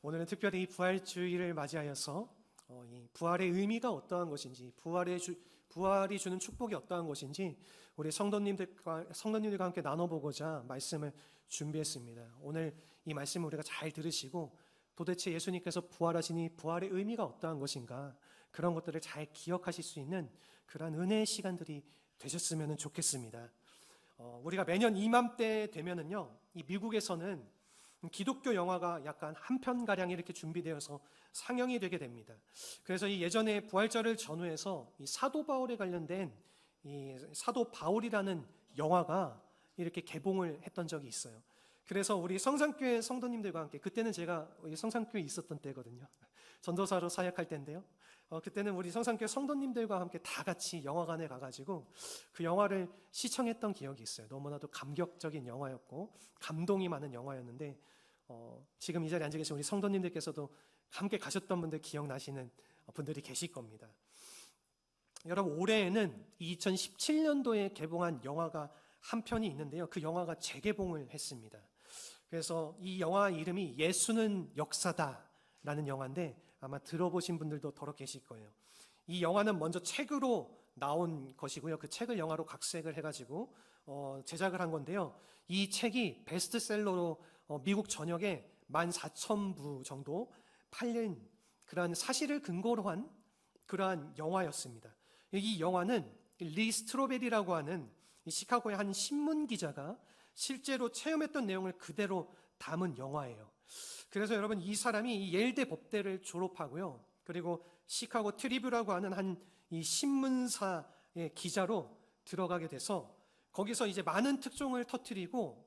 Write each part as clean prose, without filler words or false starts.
오늘은 특별히 부활주의를 맞이하여서 이 부활의 의미가 어떠한 것인지, 부활이 주는 축복이 어떠한 것인지 우리 성도님들과 함께 나눠보고자 말씀을 준비했습니다. 오늘 이 말씀을 우리가 잘 들으시고 도대체 예수님께서 부활하시니 부활의 의미가 어떠한 것인가, 그런 것들을 잘 기억하실 수 있는 그러한 은혜의 시간들이 되셨으면 좋겠습니다. 우리가 매년 이맘때 되면은요, 이 미국에서는 기독교 영화가 약간 한 편가량 이렇게 준비되어서 상영이 되게 됩니다. 그래서 이 예전에 부활절을 전후해서 이 사도 바울에 관련된 이 사도 바울이라는 영화가 이렇게 개봉을 했던 적이 있어요. 그래서 우리 성산교회 성도님들과 함께, 그때는 제가 성산교회에 있었던 때거든요. 전도사로 사역할 때인데요. 그때는 우리 성산교회 성도님들과 함께 다 같이 영화관에 가가지고 그 영화를 시청했던 기억이 있어요. 너무나도 감격적인 영화였고 감동이 많은 영화였는데, 지금 이 자리에 앉아 계신 우리 성도님들께서도 함께 가셨던 분들 기억나시는 분들이 계실 겁니다. 여러분, 올해에는 2017년도에 개봉한 영화가 한 편이 있는데요. 그 영화가 재개봉을 했습니다. 그래서 이 영화 이름이 예수는 역사다라는 영화인데 아마 들어보신 분들도 더러 계실 거예요. 이 영화는 먼저 책으로 나온 것이고요. 그 책을 영화로 각색을 해가지고 제작을 한 건데요. 이 책이 베스트셀러로 미국 전역에 14,000부 정도 팔린 그러한 사실을 근거로 한 그러한 영화였습니다. 이 영화는 리 스트로베리라고 하는 시카고의 한 신문 기자가 실제로 체험했던 내용을 그대로 담은 영화예요. 그래서 여러분, 이 사람이 이 예일대 법대를 졸업하고요. 그리고 시카고 트리뷰라고 하는 한 이 신문사의 기자로 들어가게 돼서 거기서 이제 많은 특종을 터뜨리고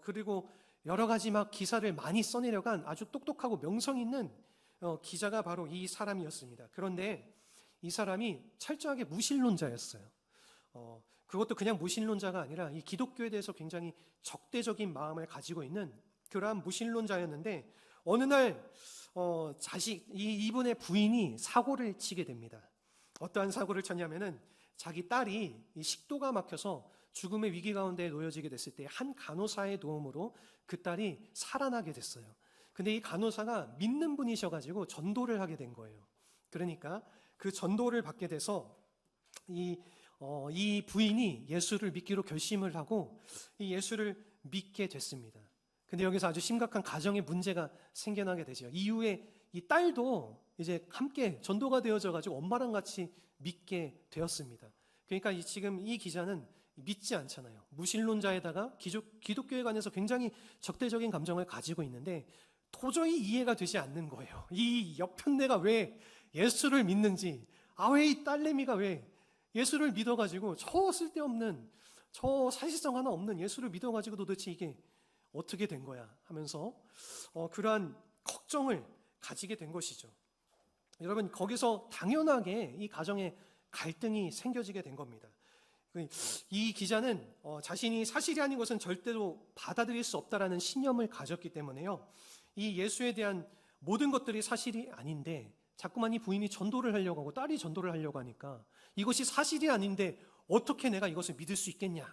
그리고 여러 가지 막 기사를 많이 써내려간 아주 똑똑하고 명성 있는 기자가 바로 이 사람이었습니다. 그런데 이 사람이 철저하게 무신론자였어요. 그것도 그냥 무신론자가 아니라 이 기독교에 대해서 굉장히 적대적인 마음을 가지고 있는 그러한 무신론자였는데, 어느 날 이분의 부인이 사고를 치게 됩니다. 어떠한 사고를 쳤냐면은 자기 딸이 이 식도가 막혀서 죽음의 위기 가운데 놓여지게 됐을 때 한 간호사의 도움으로 그 딸이 살아나게 됐어요. 근데 이 간호사가 믿는 분이셔가지고 전도를 하게 된 거예요. 그러니까 그 전도를 받게 돼서 이 부인이 예수를 믿기로 결심을 하고 이 예수를 믿게 됐습니다. 근데 여기서 아주 심각한 가정의 문제가 생겨나게 되죠. 이후에 이 딸도 이제 함께 전도가 되어져 가지고 엄마랑 같이 믿게 되었습니다. 그러니까 지금 이 기자는 믿지 않잖아요. 무신론자에다가 기독교에 관해서 굉장히 적대적인 감정을 가지고 있는데 도저히 이해가 되지 않는 거예요. 이 옆편네가 왜 예수를 믿는지, 왜 이 딸내미가 왜 예수를 믿어가지고 저 쓸데없는, 저 사실성 하나 없는 예수를 믿어가지고 도대체 이게 어떻게 된 거야 하면서 그러한 걱정을 가지게 된 것이죠. 여러분, 거기서 당연하게 이 가정에 갈등이 생겨지게 된 겁니다. 이 기자는 자신이 사실이 아닌 것은 절대로 받아들일 수 없다라는 신념을 가졌기 때문에요, 이 예수에 대한 모든 것들이 사실이 아닌데 자꾸만 이 부인이 전도를 하려고 하고 딸이 전도를 하려고 하니까 이것이 사실이 아닌데 어떻게 내가 이것을 믿을 수 있겠냐,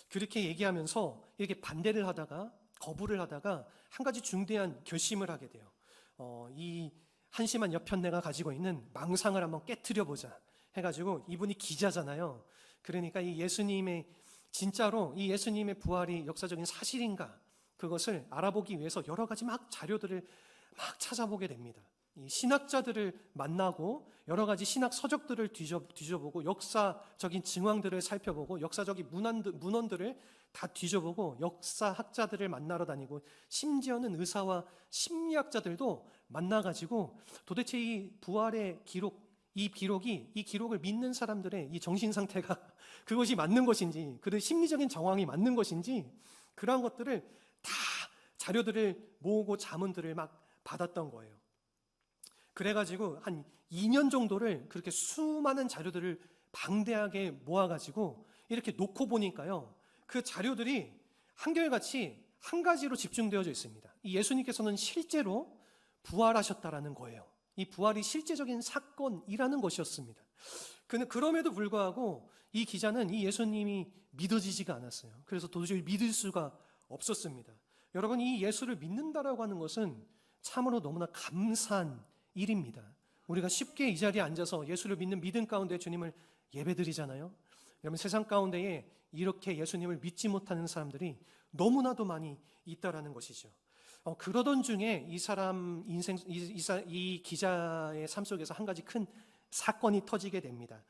그렇게 얘기하면서 이렇게 반대를 하다가 거부를 하다가 한 가지 중대한 결심을 하게 돼요. 이 한심한 옆편네가 가지고 있는 망상을 한번 깨트려보자 해가지고, 이분이 기자잖아요. 그러니까 이 예수님의, 진짜로 이 예수님의 부활이 역사적인 사실인가, 그것을 알아보기 위해서 여러 가지 막 자료들을 막 찾아보게 됩니다. 이 신학자들을 만나고 여러 가지 신학 서적들을 뒤져보고 역사적인 증황들을 살펴보고 역사적인 문헌들을 다 뒤져보고 역사학자들을 만나러 다니고 심지어는 의사와 심리학자들도 만나가지고 도대체 이 부활의 기록, 이 기록을 믿는 사람들의 이 정신 상태가 그것이 맞는 것인지, 그 심리적인 정황이 맞는 것인지, 그러한 것들을 다 자료들을 모으고 자문들을 막 받았던 거예요. 그래가지고 한 2년 정도를 그렇게 수많은 자료들을 방대하게 모아가지고 이렇게 놓고 보니까요, 그 자료들이 한결같이 한 가지로 집중되어져 있습니다. 이 예수님께서는 실제로 부활하셨다라는 거예요. 이 부활이 실제적인 사건이라는 것이었습니다. 그럼에도 불구하고 이 기자는 이 예수님이 믿어지지가 않았어요. 그래서 도저히 믿을 수가 없었습니다. 여러분, 이 예수를 믿는다라고 하는 것은 참으로 너무나 감사한 일입니다. 우리가 쉽게 이 자리에 앉아서 예수를 믿는 믿음 가운데 주님을 예배드리잖아요. 여러분, 세상 가운데에 이렇게 예수님을 믿지 못하는 사람들이 너무나도 많이 있다라는 것이죠. 그러던 중에 이 사람 인생, 이 기자의 삶 속에서 한 가지 큰 사건이 터지게 됩니다.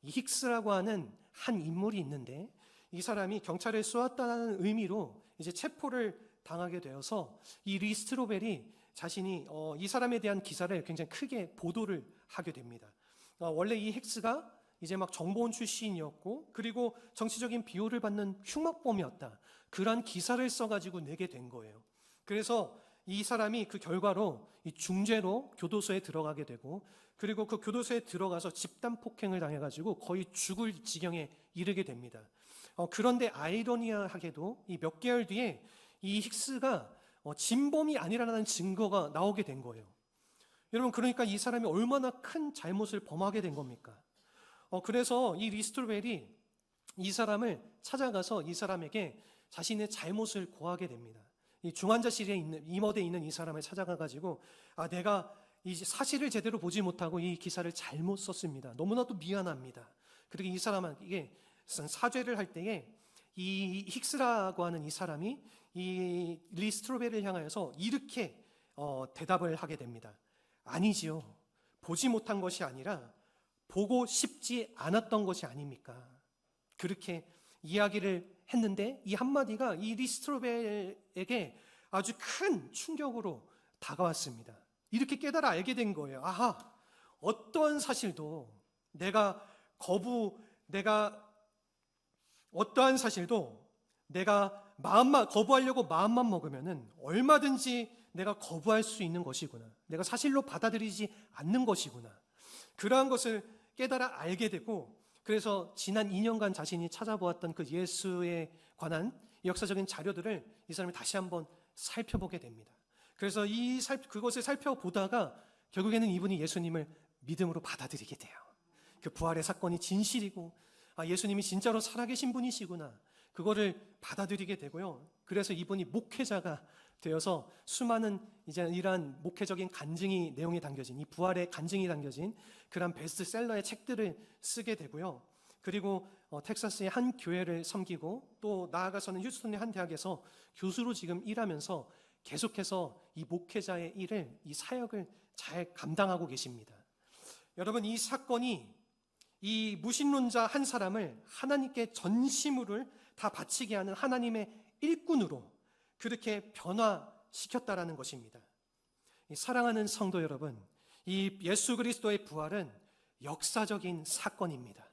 이 힉스라고 하는 한 인물이 있는데, 이 사람이 경찰에 쏘았다는 의미로 이제 체포를 당하게 되어서 이 리 스트로벨이 자신이 이 사람에 대한 기사를 굉장히 크게 보도를 하게 됩니다. 원래 이 힉스가 이제 막 정보원 출신이었고, 그리고 정치적인 비호를 받는 흉악범이었다, 그러한 기사를 써가지고 내게 된 거예요. 그래서 이 사람이 그 결과로 이 중죄로 교도소에 들어가게 되고, 그리고 그 교도소에 들어가서 집단 폭행을 당해가지고 거의 죽을 지경에 이르게 됩니다. 그런데 아이러니하게도 이 몇 개월 뒤에 이 힉스가 진범이 아니라는 증거가 나오게 된 거예요. 여러분, 그러니까 이 사람이 얼마나 큰 잘못을 범하게 된 겁니까? 그래서 이 리스트로벨이 이 사람을 찾아가서 이 사람에게 자신의 잘못을 고하게 됩니다. 이 중환자실에 있는, 임원대에 있는 이 사람을 찾아가가지고, 내가 이 사실을 제대로 보지 못하고 이 기사를 잘못 썼습니다. 너무나도 미안합니다. 그리고 이 사람에게 사죄를 할 때에 이 힉스라고 하는 이 사람이 이 리스트로벨을 향하여서 이렇게 대답을 하게 됩니다. 아니지요. 보지 못한 것이 아니라 보고 싶지 않았던 것이 아닙니까? 그렇게 이야기를 했는데, 이 한마디가 이 리스트로벨에게 아주 큰 충격으로 다가왔습니다. 이렇게 깨달아 알게 된 거예요. 어떠한 사실도 어떠한 사실도 내가 거부하려고 마음만 먹으면은 얼마든지 내가 거부할 수 있는 것이구나. 내가 사실로 받아들이지 않는 것이구나. 그러한 것을 깨달아 알게 되고, 그래서 지난 2년간 자신이 찾아보았던 그 예수에 관한 역사적인 자료들을 이 사람이 다시 한번 살펴보게 됩니다. 그래서 그것을 살펴보다가 결국에는 이분이 예수님을 믿음으로 받아들이게 돼요. 그 부활의 사건이 진실이고, 예수님이 진짜로 살아계신 분이시구나, 그거를 받아들이게 되고요. 그래서 이분이 목회자가 되어서 수많은 이제 이러한 목회적인 간증이 내용이 담겨진, 이 부활의 간증이 담겨진 그런 베스트셀러의 책들을 쓰게 되고요. 그리고 텍사스의 한 교회를 섬기고, 또 나아가서는 휴스턴의 한 대학에서 교수로 지금 일하면서 계속해서 이 목회자의 일을, 이 사역을 잘 감당하고 계십니다. 여러분, 이 사건이 이 무신론자 한 사람을 하나님께 전심을 다 바치게 하는 하나님의 일꾼으로 그렇게 변화시켰다라는 것입니다. 사랑하는 성도 여러분, 이 예수 그리스도의 부활은 역사적인 사건입니다.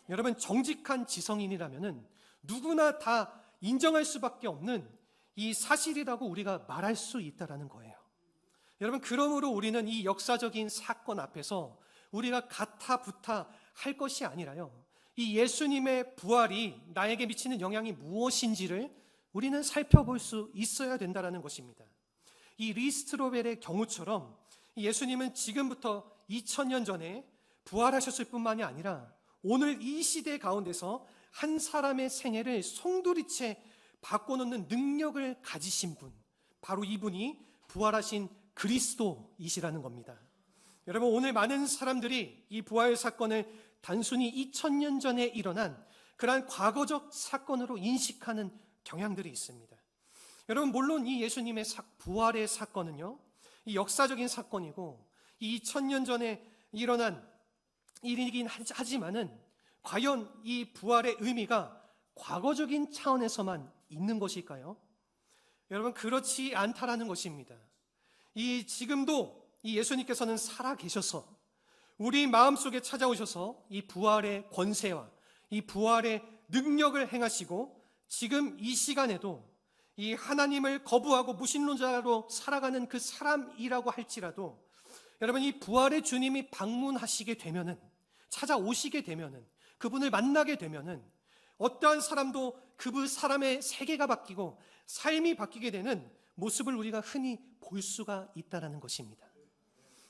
여러분, 정직한 지성인이라면은 누구나 다 인정할 수밖에 없는 이 사실이라고 우리가 말할 수 있다라는 거예요. 여러분, 그러므로 우리는 이 역사적인 사건 앞에서 우리가 가타부타 할 것이 아니라요, 이 예수님의 부활이 나에게 미치는 영향이 무엇인지를 우리는 살펴볼 수 있어야 된다는 것입니다. 이 리스트로벨의 경우처럼 예수님은 지금부터 2000년 전에 부활하셨을 뿐만이 아니라 오늘 이 시대 가운데서 한 사람의 생애를 송두리째 바꿔놓는 능력을 가지신 분, 바로 이분이 부활하신 그리스도이시라는 겁니다. 여러분, 오늘 많은 사람들이 이 부활 사건을 단순히 2000년 전에 일어난 그러한 과거적 사건으로 인식하는 경향들이 있습니다. 여러분, 물론 이 예수님의 부활의 사건은요, 이 역사적인 사건이고 이 2000년 전에 일어난 일이긴 하지만은 과연 이 부활의 의미가 과거적인 차원에서만 있는 것일까요? 여러분, 그렇지 않다라는 것입니다. 지금도 이 예수님께서는 살아 계셔서 우리 마음속에 찾아오셔서 이 부활의 권세와 이 부활의 능력을 행하시고, 지금 이 시간에도 이 하나님을 거부하고 무신론자로 살아가는 그 사람이라고 할지라도, 여러분, 이 부활의 주님이 방문하시게 되면은, 찾아오시게 되면은, 그분을 만나게 되면은 어떠한 사람도 그 사람의 세계가 바뀌고 삶이 바뀌게 되는 모습을 우리가 흔히 볼 수가 있다는 것입니다.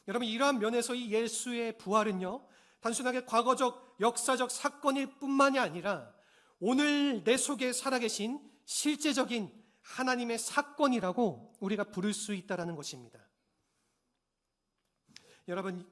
여러분, 이러한 면에서 이 예수의 부활은요, 단순하게 과거적 역사적 사건일 뿐만이 아니라 오늘 내 속에 살아계신 실제적인 하나님의 사건이라고 우리가 부를 수 있다는 것입니다. 여러분,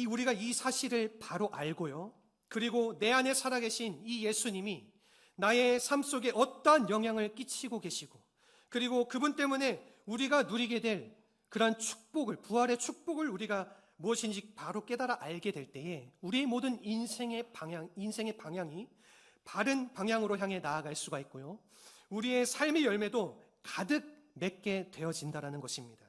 우리가 이 사실을 바로 알고요. 그리고 내 안에 살아계신 이 예수님이 나의 삶 속에 어떠한 영향을 끼치고 계시고, 그리고 그분 때문에 우리가 누리게 될 그러한 축복을, 부활의 축복을 우리가 무엇인지 바로 깨달아 알게 될 때에 우리의 모든 인생의 방향이 바른 방향으로 향해 나아갈 수가 있고요. 우리의 삶의 열매도 가득 맺게 되어진다는 것입니다.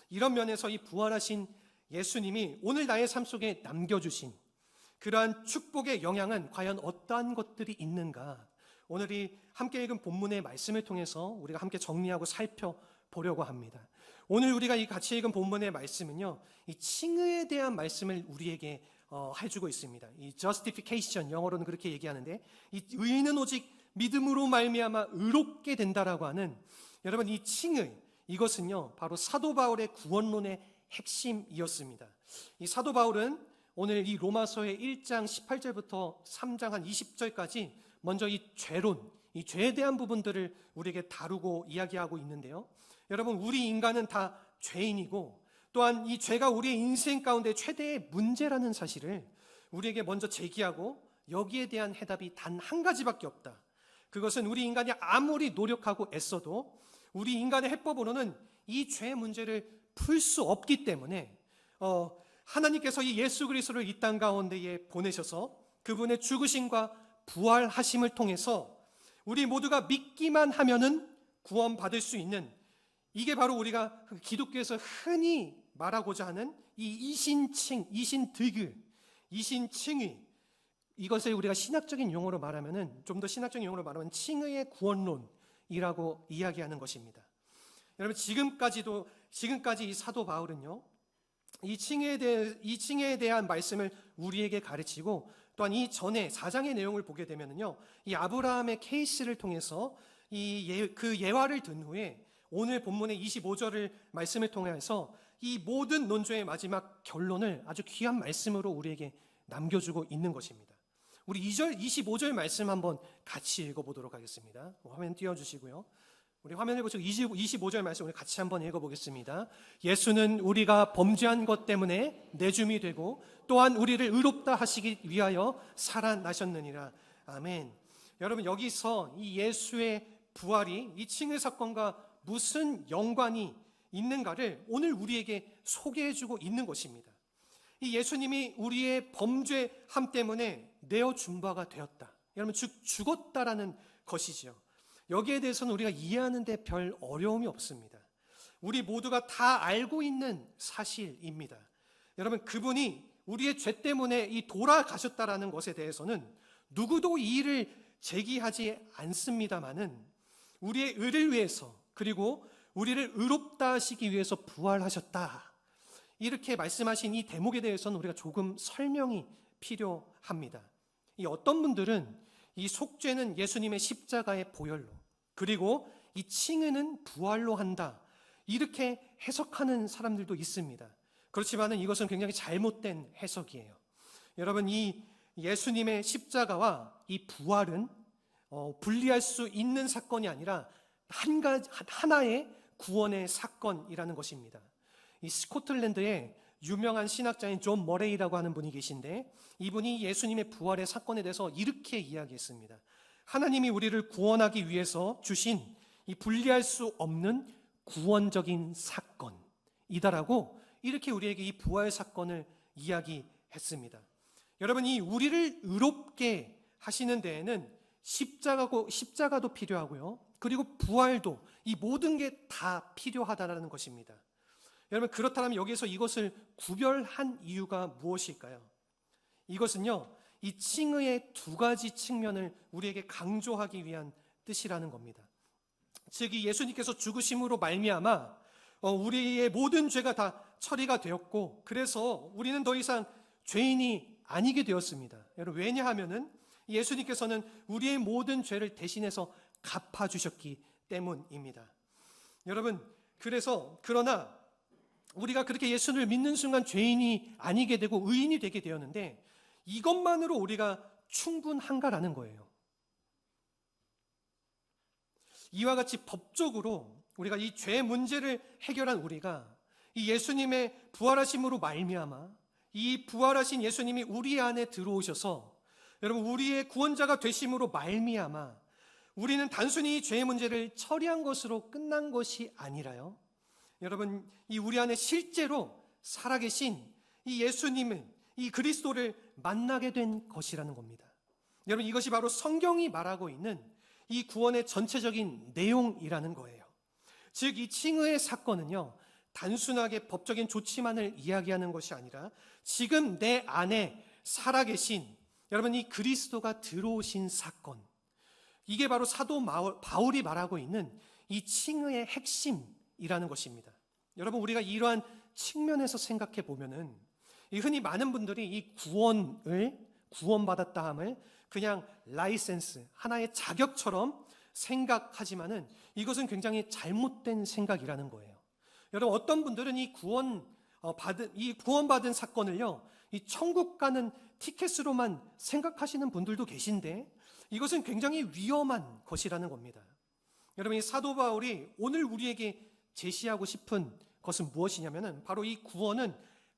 이런 면에서 이 부활하신 예수님이 오늘 나의 삶 속에 남겨주신 그러한 축복의 영향은 과연 어떠한 것들이 있는가? 오늘 함께 읽은 본문의 말씀을 통해서 우리가 함께 정리하고 살펴보려고 합니다. 오늘 우리가 이 같이 읽은 본문의 말씀은요, 이 칭의에 대한 말씀을 우리에게 해주고 있습니다. 이 justification, 영어로는 그렇게 얘기하는데, 이 의인은 오직 믿음으로 말미암아 의롭게 된다라고 하는, 여러분, 이 칭의, 이것은요 바로 사도 바울의 구원론의 핵심이었습니다. 이 사도 바울은 오늘 이 로마서의 1장 18절부터 3장 한 20절까지 먼저 이 죄론, 이 죄에 대한 부분들을 우리에게 다루고 이야기하고 있는데요. 여러분, 우리 인간은 다 죄인이고, 또한 이 죄가 우리의 인생 가운데 최대의 문제라는 사실을 우리에게 먼저 제기하고, 여기에 대한 해답이 단 한 가지밖에 없다. 그것은 우리 인간이 아무리 노력하고 애써도 우리 인간의 해법으로는 이 죄 문제를 풀 수 없기 때문에 하나님께서 이 예수 그리스도를 이 땅 가운데에 보내셔서 그분의 죽으심과 부활하심을 통해서 우리 모두가 믿기만 하면은 구원받을 수 있는, 이게 바로 우리가 기독교에서 흔히 말하고자 하는 이 이신칭의, 이것을 우리가 신학적인 용어로 말하면은, 좀 더 신학적인 용어로 말하면 칭의의 구원론이라고 이야기하는 것입니다. 여러분, 지금까지 이 사도 바울은요, 이 칭의에 대한 말씀을 우리에게 가르치고, 또한 이 전에 4장의 내용을 보게 되면은요, 이 아브라함의 케이스를 통해서 그 예화를 든 후에 오늘 본문의 25절을 말씀을 통해서 이 모든 논조의 마지막 결론을 아주 귀한 말씀으로 우리에게 남겨주고 있는 것입니다. 우리 25절 말씀 한번 같이 읽어보도록 하겠습니다. 화면 띄워주시고요. 우리 화면을 보시고 25절 말씀 우리 같이 한번 읽어보겠습니다. 예수는 우리가 범죄한 것 때문에 내줌이 되고 또한 우리를 의롭다 하시기 위하여 살아나셨느니라. 아멘. 여러분, 여기서 이 예수의 부활이 이 칭의 사건과 무슨 연관이 있는가를 오늘 우리에게 소개해주고 있는 것입니다. 이 예수님이 우리의 범죄함 때문에 내어준 바가 되었다. 여러분, 죽었다라는 것이지요. 여기에 대해서는 우리가 이해하는 데 별 어려움이 없습니다. 우리 모두가 다 알고 있는 사실입니다. 여러분, 그분이 우리의 죄 때문에 돌아가셨다라는 것에 대해서는 누구도 이의를 제기하지 않습니다마는 우리의 의를 위해서, 그리고 우리를 의롭다 하시기 위해서 부활하셨다, 이렇게 말씀하신 이 대목에 대해서는 우리가 조금 설명이 필요합니다. 이 어떤 분들은 이 속죄는 예수님의 십자가의 보혈로, 그리고 이 칭의는 부활로 한다, 이렇게 해석하는 사람들도 있습니다. 그렇지만 이것은 굉장히 잘못된 해석이에요. 여러분, 이 예수님의 십자가와 이 부활은 분리할 수 있는 사건이 아니라 하나의 구원의 사건이라는 것입니다. 이 스코틀랜드에 유명한 신학자인 존 머레이라고 하는 분이 계신데, 이분이 예수님의 부활의 사건에 대해서 이렇게 이야기했습니다. 하나님이 우리를 구원하기 위해서 주신 이 분리할 수 없는 구원적인 사건이다라고, 이렇게 우리에게 이 부활 사건을 이야기했습니다. 여러분, 이 우리를 의롭게 하시는 데에는 십자가도 필요하고요, 그리고 부활도, 이 모든 게 다 필요하다라는 것입니다. 여러분, 그렇다면 여기에서 이것을 구별한 이유가 무엇일까요? 이것은요, 이 칭의의 두 가지 측면을 우리에게 강조하기 위한 뜻이라는 겁니다. 즉, 이 예수님께서 죽으심으로 말미암아 우리의 모든 죄가 다 처리가 되었고, 그래서 우리는 더 이상 죄인이 아니게 되었습니다. 여러분, 왜냐하면은 예수님께서는 우리의 모든 죄를 대신해서 갚아주셨기 때문입니다. 여러분, 그러나 우리가 그렇게 예수를 믿는 순간 죄인이 아니게 되고 의인이 되게 되었는데, 이것만으로 우리가 충분한가라는 거예요. 이와 같이 법적으로 우리가 이 죄 문제를 해결한 우리가 이 예수님의 부활하심으로 말미암아 이 부활하신 예수님이 우리 안에 들어오셔서 여러분 우리의 구원자가 되심으로 말미암아 우리는 단순히 죄의 문제를 처리한 것으로 끝난 것이 아니라요. 여러분 이 우리 안에 실제로 살아계신 이 예수님을 이 그리스도를 만나게 된 것이라는 겁니다. 여러분 이것이 바로 성경이 말하고 있는 이 구원의 전체적인 내용이라는 거예요. 즉 이 칭의의 사건은요 단순하게 법적인 조치만을 이야기하는 것이 아니라 지금 내 안에 살아계신 여러분 이 그리스도가 들어오신 사건, 이게 바로 사도 바울이 말하고 있는 이 칭의의 핵심이라는 것입니다. 여러분 우리가 이러한 측면에서 생각해 보면은 흔히 많은 분들이 이 구원받았다 함을 그냥 라이센스, 하나의 자격처럼 생각하지만은 이것은 굉장히 잘못된 생각이라는 거예요. 여러분 어떤 분들은 이 구원받은 사건을요 이 천국 가는 티켓으로만 생각하시는 분들도 계신데 이것은 굉장히 위험한 것이라는 겁니다. 여러분 이 사도 바울이 오늘 우리에게 제시하고 싶은 것은 무엇이냐면은 바로 이 구원은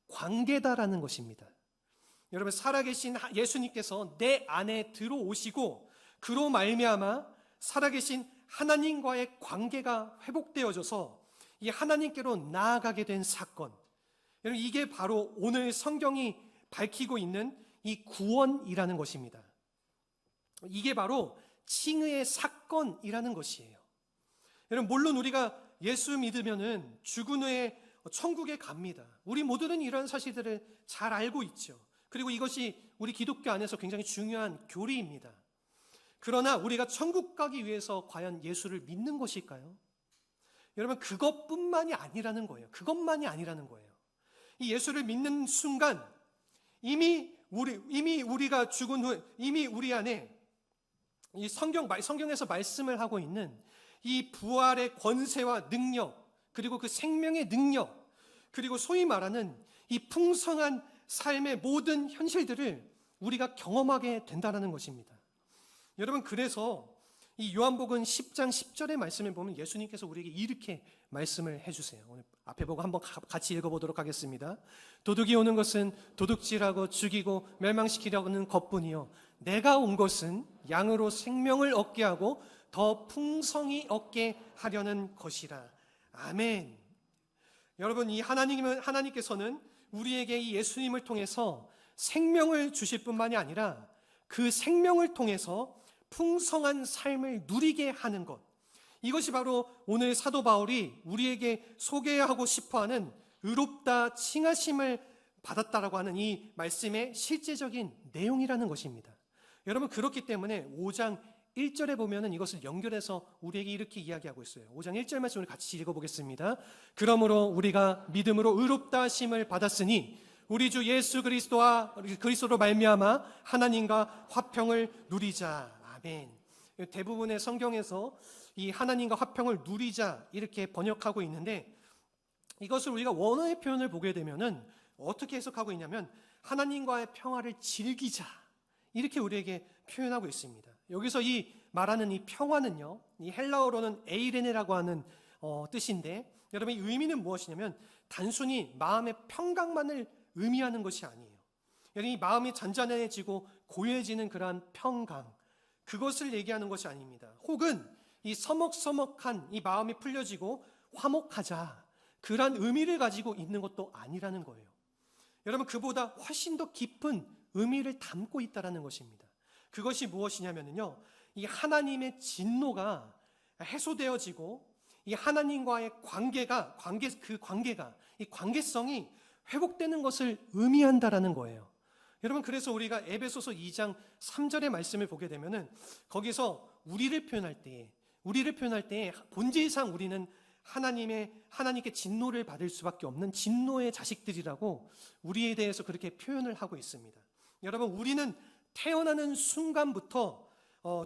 관계다라는 것입니다. 여러분 살아계신 예수님께서 내 안에 들어오시고 그로 말미암아 살아계신 하나님과의 관계가 회복되어져서 이 하나님께로 나아가게 된 사건, 여러분 이게 바로 오늘 성경이 밝히고 있는 이 구원이라는 것입니다. 이게 바로 칭의의 사건이라는 것이에요. 여러분 물론 우리가 예수 믿으면은 죽은 후에 천국에 갑니다. 우리 모두는 이런 사실들을 잘 알고 있죠. 그리고 이것이 우리 기독교 안에서 굉장히 중요한 교리입니다. 그러나 우리가 천국 가기 위해서 과연 예수를 믿는 것일까요? 여러분 그것뿐만이 아니라는 거예요. 그것만이 아니라는 거예요. 이 예수를 믿는 순간 이미 우리가 죽은 후 이미 우리 안에 이 성경에서 말씀을 하고 있는 이 부활의 권세와 능력, 그리고 그 생명의 능력, 그리고 소위 말하는 이 풍성한 삶의 모든 현실들을 우리가 경험하게 된다는 것입니다. 여러분 그래서 이 요한복음 10장 10절의 말씀을 보면 예수님께서 우리에게 이렇게 말씀을 해주세요. 오늘 앞에 보고 한번 같이 읽어보도록 하겠습니다. 도둑이 오는 것은 도둑질하고 죽이고 멸망시키려는 것뿐이요 내가 온 것은 양으로 생명을 얻게 하고 더 풍성히 얻게 하려는 것이라. 아멘. 여러분 이 하나님께서는 우리에게 이 예수님을 통해서 생명을 주실 뿐만이 아니라 그 생명을 통해서 풍성한 삶을 누리게 하는 것, 이것이 바로 오늘 사도 바울이 우리에게 소개하고 싶어하는 의롭다 칭하심을 받았다라고 하는 이 말씀의 실제적인 내용이라는 것입니다. 여러분 그렇기 때문에 5장 1절에 보면은 이것을 연결해서 우리에게 이렇게 이야기하고 있어요. 5장 1절 말씀을 같이 읽어보겠습니다. 그러므로 우리가 믿음으로 의롭다 하심을 받았으니 우리 주 예수 그리스도로 말미암아 하나님과 화평을 누리자. 아멘. 대부분의 성경에서 이 하나님과 화평을 누리자 이렇게 번역하고 있는데 이것을 우리가 원어의 표현을 보게 되면은 어떻게 해석하고 있냐면 하나님과의 평화를 즐기자 이렇게 우리에게 표현하고 있습니다. 여기서 이 말하는 이 평화는요, 이 헬라어로는 에이레네라고 하는 뜻인데 여러분 이 의미는 무엇이냐면 단순히 마음의 평강만을 의미하는 것이 아니에요. 여러분 이 마음이 잔잔해지고 고요해지는 그러한 평강, 그것을 얘기하는 것이 아닙니다. 혹은 이 서먹서먹한 이 마음이 풀려지고 화목하자, 그러한 의미를 가지고 있는 것도 아니라는 거예요. 여러분 그보다 훨씬 더 깊은 의미를 담고 있다는 것입니다. 그것이 무엇이냐면요, 이 하나님의 진노가 해소되어지고 이 하나님과의 이 관계성이 회복되는 것을 의미한다라는 거예요. 여러분 그래서 우리가 에베소서 2장 3절의 말씀을 보게 되면은 거기서 우리를 표현할 때 본질상 우리는 하나님께 진노를 받을 수밖에 없는 진노의 자식들이라고 우리에 대해서 그렇게 표현을 하고 있습니다. 여러분 우리는 태어나는 순간부터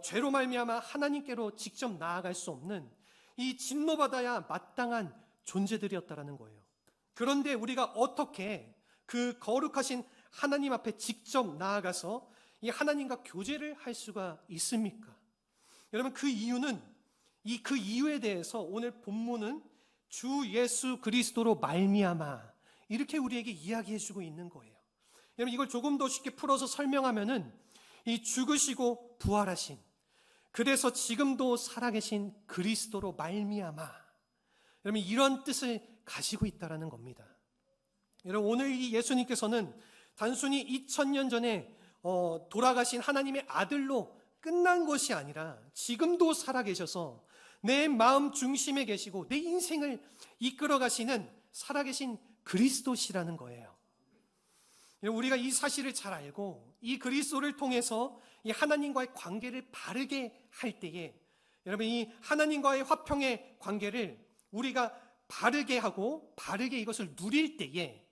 죄로 말미암아 하나님께로 직접 나아갈 수 없는 이 진노받아야 마땅한 존재들이었다라는 거예요. 그런데 우리가 어떻게 그 거룩하신 하나님 앞에 직접 나아가서 이 하나님과 교제를 할 수가 있습니까? 여러분 그 이유에 대해서 오늘 본문은 주 예수 그리스도로 말미암아, 이렇게 우리에게 이야기해 주고 있는 거예요. 여러분, 이걸 조금 더 쉽게 풀어서 설명하면은 이 죽으시고 부활하신, 그래서 지금도 살아계신 그리스도로 말미암아, 여러분 이런 뜻을 가지고 있다라는 겁니다. 여러분, 오늘 이 예수님께서는 단순히 2000년 전에 돌아가신 하나님의 아들로 끝난 것이 아니라 지금도 살아계셔서 내 마음 중심에 계시고 내 인생을 이끌어 가시는 살아계신 그리스도시라는 거예요. 우리가 이 사실을 잘 알고 이 그리스도를 통해서 이 하나님과의 관계를 바르게 할 때에, 여러분 이 하나님과의 화평의 관계를 우리가 바르게 하고 바르게 이것을 누릴 때에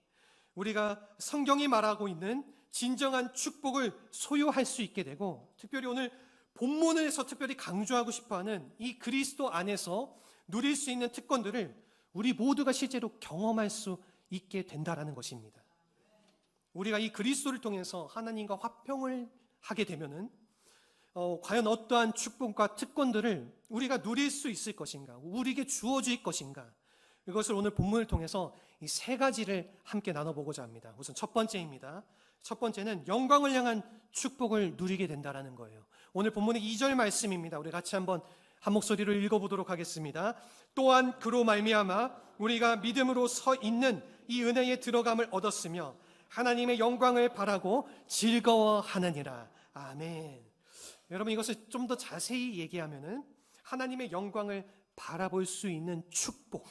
우리가 성경이 말하고 있는 진정한 축복을 소유할 수 있게 되고, 특별히 오늘 본문에서 특별히 강조하고 싶어하는 이 그리스도 안에서 누릴 수 있는 특권들을 우리 모두가 실제로 경험할 수 있게 된다라는 것입니다. 우리가 이 그리스도를 통해서 하나님과 화평을 하게 되면은 과연 어떠한 축복과 특권들을 우리가 누릴 수 있을 것인가, 우리에게 주어질 것인가, 이것을 오늘 본문을 통해서 이 세 가지를 함께 나눠보고자 합니다. 우선 첫 번째입니다. 첫 번째는 영광을 향한 축복을 누리게 된다는 거예요. 오늘 본문의 2절 말씀입니다. 우리 같이 한번 한 목소리로 읽어보도록 하겠습니다. 또한 그로 말미암아 우리가 믿음으로 서 있는 이 은혜에 들어감을 얻었으며 하나님의 영광을 바라고 즐거워하느니라. 아멘. 여러분, 이것을 좀 더 자세히 얘기하면은 하나님의 영광을 바라볼 수 있는 축복,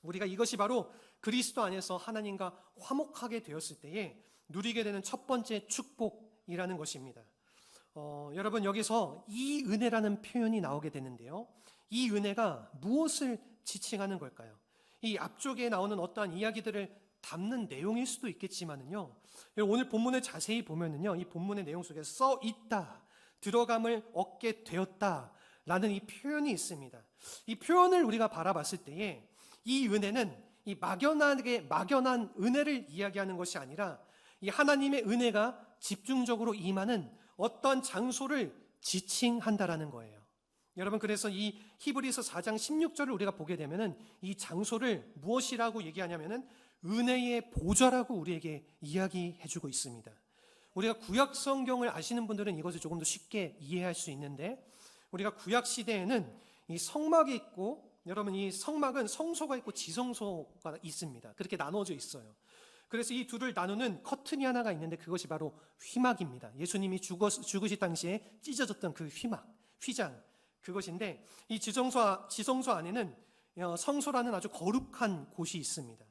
우리가 이것이 바로 그리스도 안에서 하나님과 화목하게 되었을 때에 누리게 되는 첫 번째 축복이라는 것입니다. 여러분, 여기서 이 은혜라는 표현이 나오게 되는데요, 이 은혜가 무엇을 지칭하는 걸까요? 이 앞쪽에 나오는 어떠한 이야기들을 담는 내용일 수도 있겠지만은요, 오늘 본문을 자세히 보면은요, 이 본문의 내용 속에 써 있다, 들어감을 얻게 되었다 라는 이 표현이 있습니다. 이 표현을 우리가 바라봤을 때에 이 은혜는 이 막연한 은혜를 이야기하는 것이 아니라 이 하나님의 은혜가 집중적으로 임하는 어떤 장소를 지칭한다라는 거예요. 여러분, 그래서 이 히브리서 4장 16절을 우리가 보게 되면은 이 장소를 무엇이라고 얘기하냐면은 은혜의 보좌라고 우리에게 이야기해주고 있습니다. 우리가 구약 성경을 아시는 분들은 이것을 조금 더 쉽게 이해할 수 있는데, 우리가 구약 시대에는 이 성막이 있고, 여러분 이 성막은 성소가 있고 지성소가 있습니다. 그렇게 나눠져 있어요. 그래서 이 둘을 나누는 커튼이 하나가 있는데 그것이 바로 휘막입니다. 예수님이 죽으실 당시에 찢어졌던 그 휘장, 그것인데 이 지성소 안에는 성소라는 아주 거룩한 곳이 있습니다.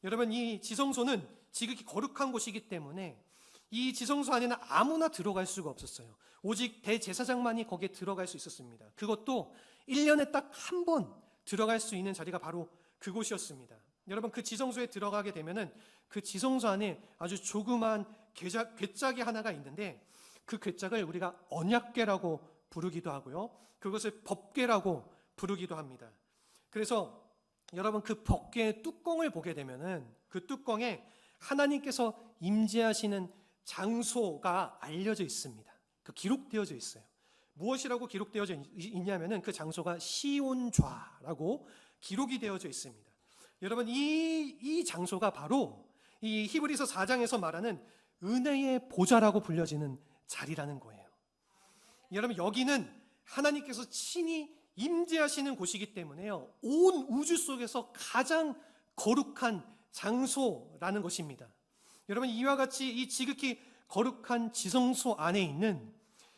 여러분, 이 지성소는 지극히 거룩한 곳이기 때문에 이 지성소 안에는 아무나 들어갈 수가 없었어요. 오직 대제사장만이 거기에 들어갈 수 있었습니다. 그것도 1년에 딱 한 번 들어갈 수 있는 자리가 바로 그곳이었습니다. 여러분, 그 지성소에 들어가게 되면은 그 지성소 안에 아주 조그만 괴짝이 하나가 있는데 그 괴짝을 우리가 언약궤라고 부르기도 하고요, 그것을 법궤라고 부르기도 합니다. 그래서 여러분, 그 법궤의 뚜껑을 보게 되면은 그 뚜껑에 하나님께서 임재하시는 장소가 알려져 있습니다. 그 기록되어져 있어요. 무엇이라고 기록되어져 있냐면은 그 장소가 시온좌라고 기록이 되어져 있습니다. 여러분, 이 장소가 바로 이 히브리서 4장에서 말하는 은혜의 보좌라고 불려지는 자리라는 거예요. 여러분, 여기는 하나님께서 친히 임재하시는 곳이기 때문에요, 온 우주 속에서 가장 거룩한 장소라는 것입니다. 여러분, 이와 같이 이 지극히 거룩한 지성소 안에 있는